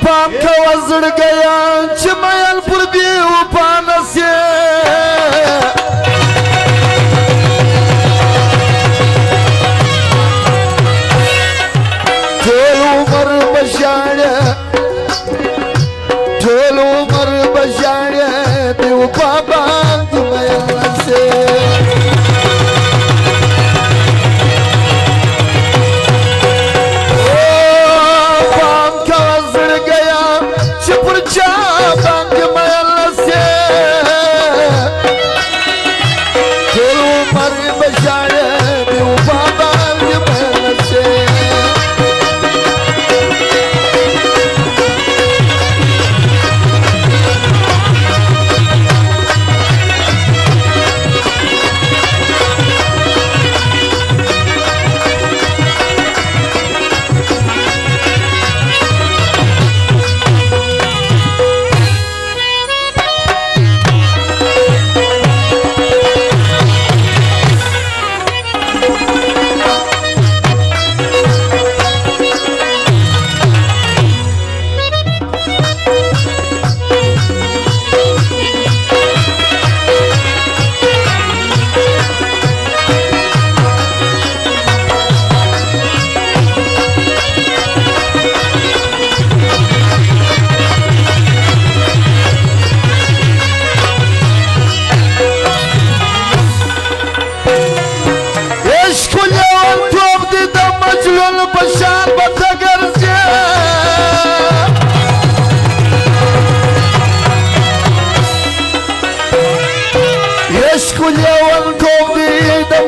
palm का वजड़ गया चमयल पुर भी उपान से ढोल उमर बजाड़े देव बाबा चमयल से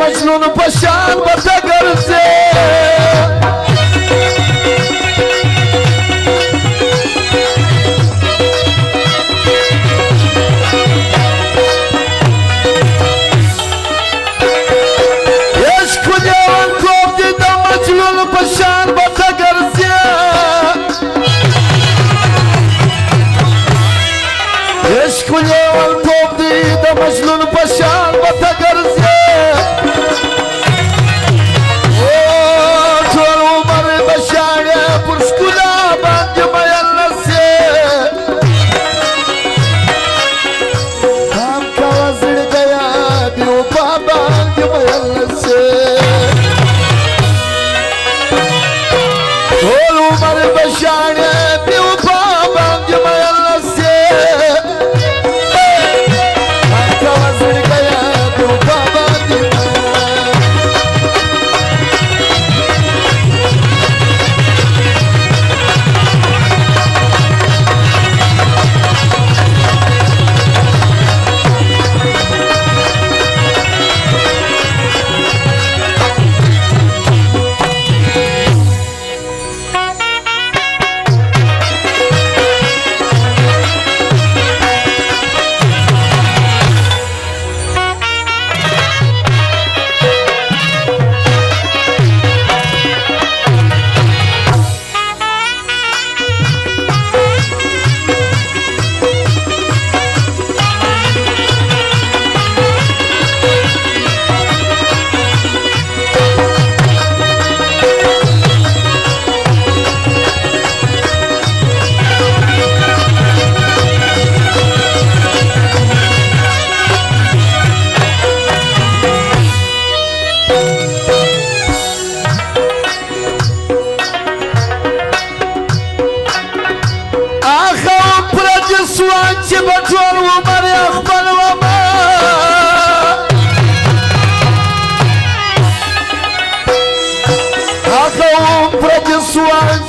مجنون بشار بتقر يشكل يوم كوب دي ده مجنون بشار بتقر يشكل يوم كوب دي ده مجنون بشار بتقر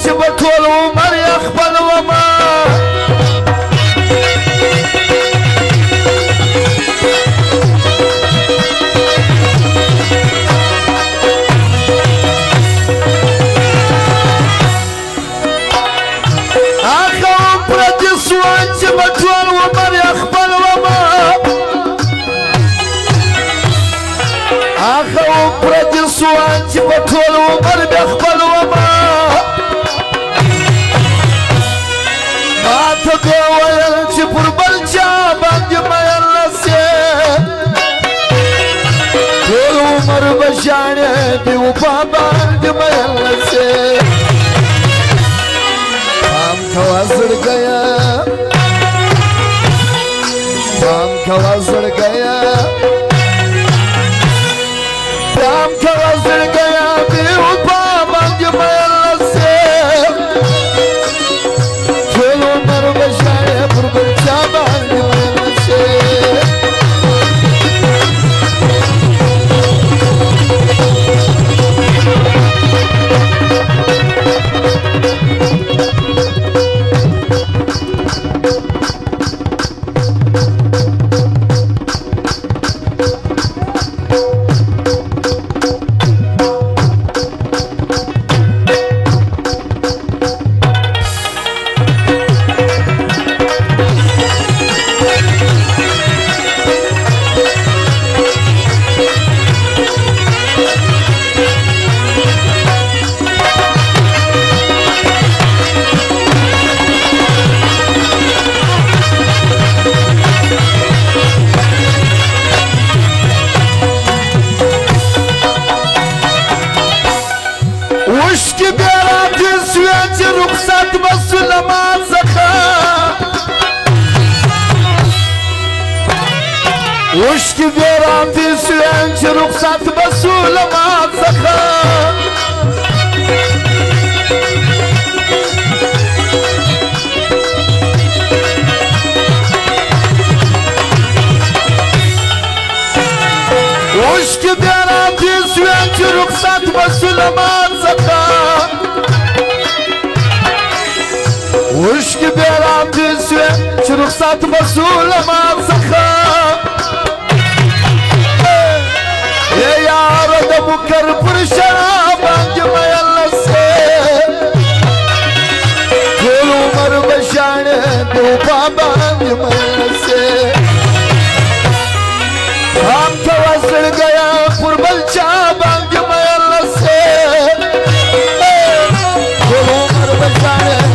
بطول عمر يقبل وما آخر برد سوانج بطول عمر يقبل وما آخر برد سوانج بطول عمر يقبل وما ويل جبر بالجا بعد ما يلسي طول عمر بجاني بوبا بعد ما يلسي खवा सड़ गया, प्याम खवा सड़ गया, प्याम खवा सड़ गया, बेवफा बन मैं से खेलो मर बशाए बुरबुल चाबान मैं से وشك بيراتي سلانش رخصت بسول ما تسخى وشك بيراتي سلانش رخصت بسول ما تسخى وشك بيراتي سلانش رخصت بسول ما تسخى يا يار دبكر برشاب جمع اللسه كل عمر بشان دوبابا جمع اللسه हम तवसल गया पुरबल चाबा जमع اللسه كل عمر بشان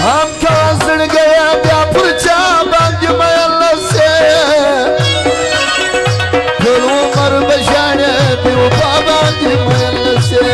हम कासड़ गया व्यापुर चाबा जमع اللسه كل عمر بشان بوبابا جمع اللسه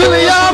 دنیا